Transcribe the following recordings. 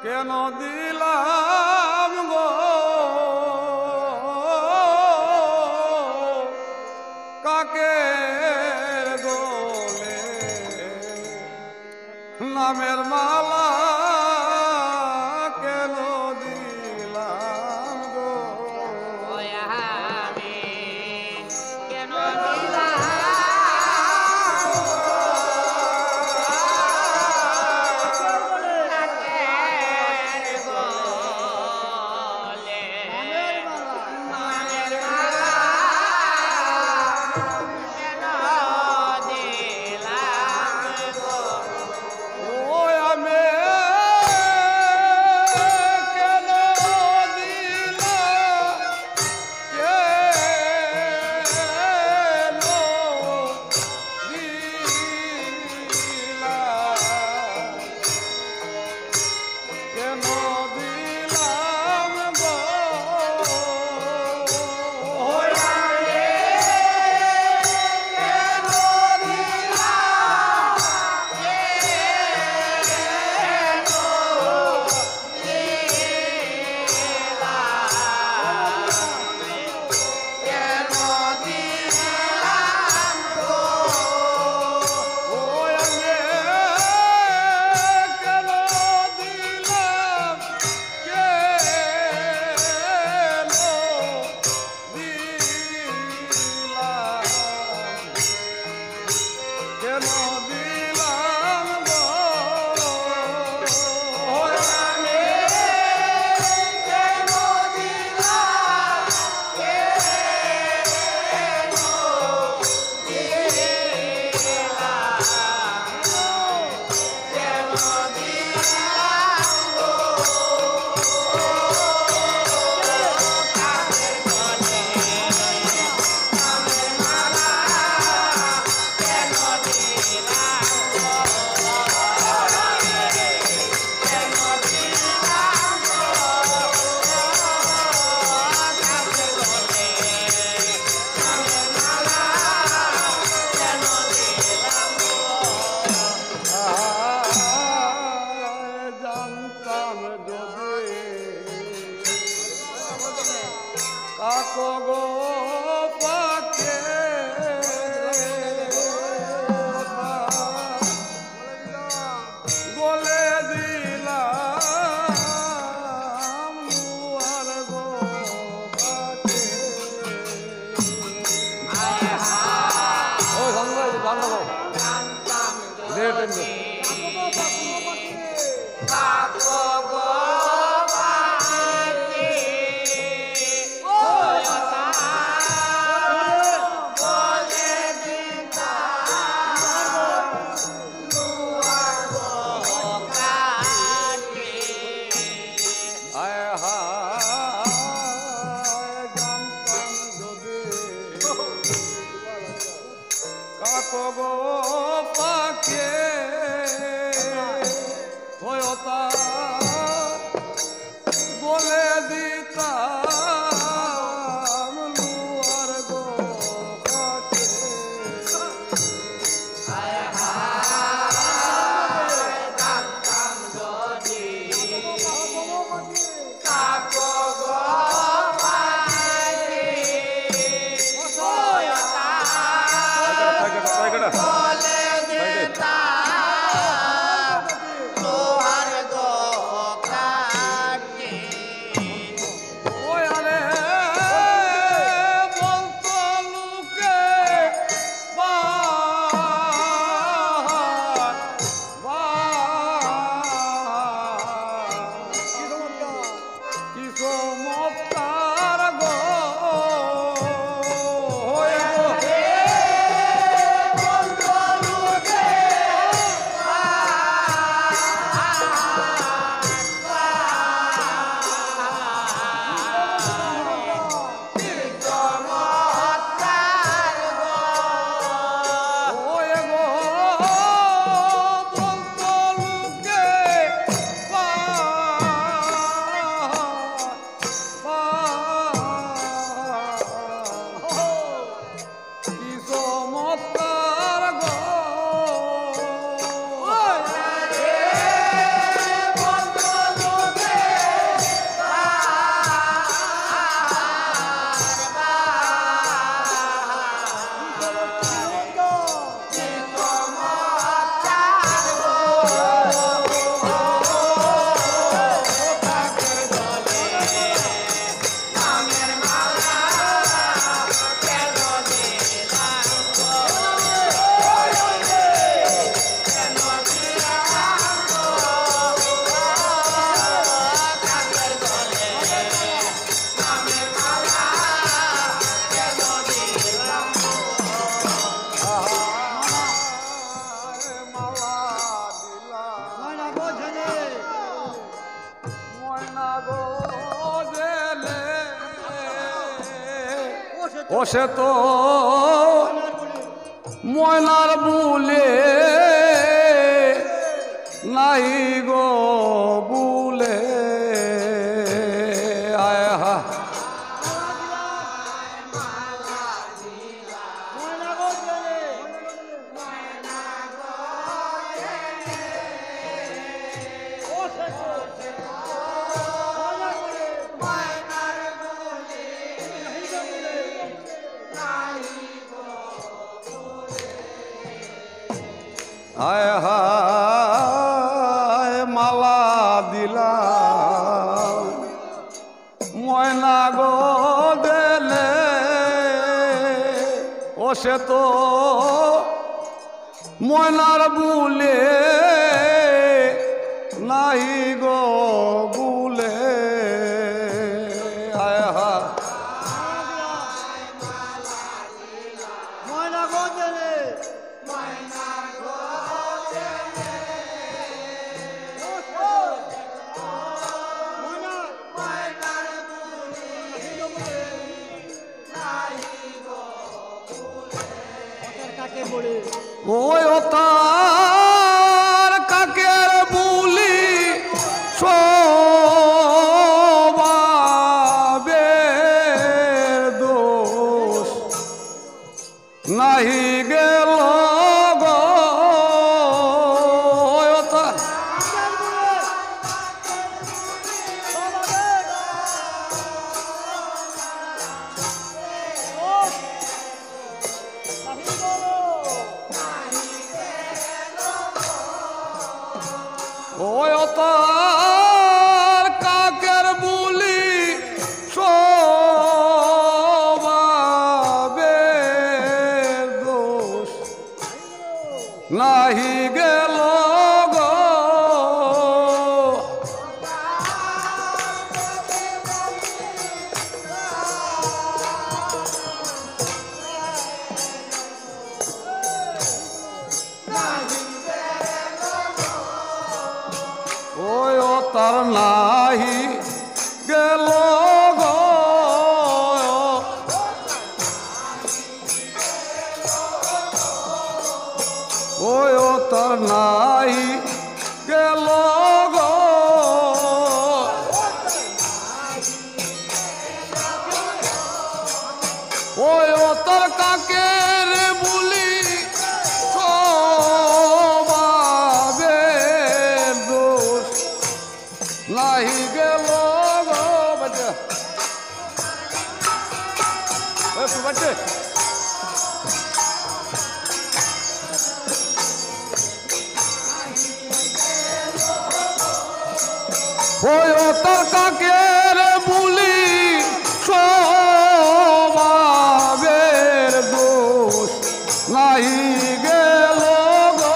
কেন দিলাম গো কাকের দোলে নামের মালা কেন দিলাম গো আমি কেন দিলাম কাকো গো পাকে বলে দিলাম দুয়ার গো পাকে ও সঙ্গে বান্ধব কাকো গো কাকো গো পাকে ও সে তো ময়নার বুলে নাই গো বুলে আয় হা হায় হায় মালা দিলাম ময়না গো দেলে ও সে তো ময়নার বুলে নাই গো বুলে হায় হায় ওই ও তার কাকের বুলি স্বভাবের দোষ নাহি গেল গো ওই ও তার ওই ও তার কাকের বুলি স্বভাবের দোষ নাহি গেল গো ওই ও তার নাহি গেল গো ওই ও তার নাহি গেল গো ওই ও তার কাকের বুলি স্বভাবের দোষ নাহি গেল গো বাচ্চা বাচ্চা ওই ও তার কাকের বুলি স্বভাবের দোষ নাহি গেল গো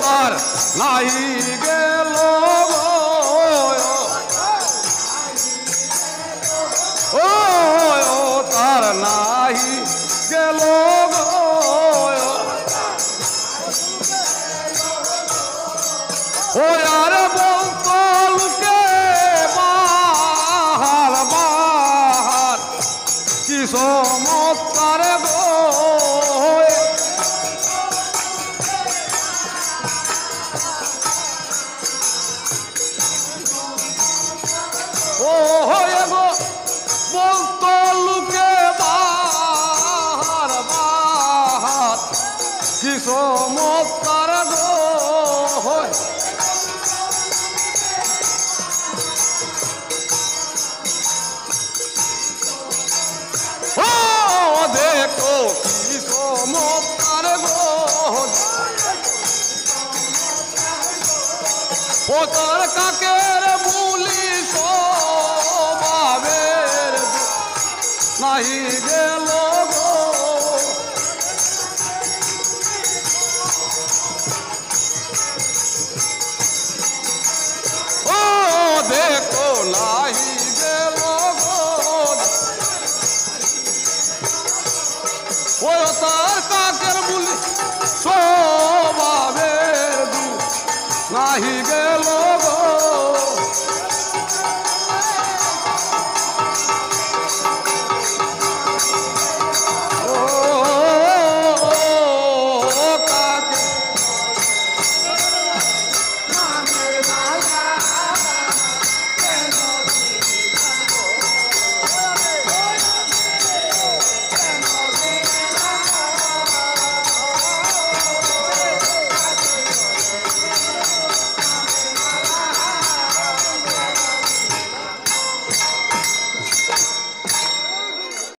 তার নাহি গেল ও তার নাহি গেল ও আর বলকে বাহার বাহার কি চমৎকার গো ও হয়ে গো বলতো লোকে বাহার বাহার কি চমৎকার গো ও দেখো কি চমৎকার গো ও তার কাকের বুলি স্বভাবের নাহি গেল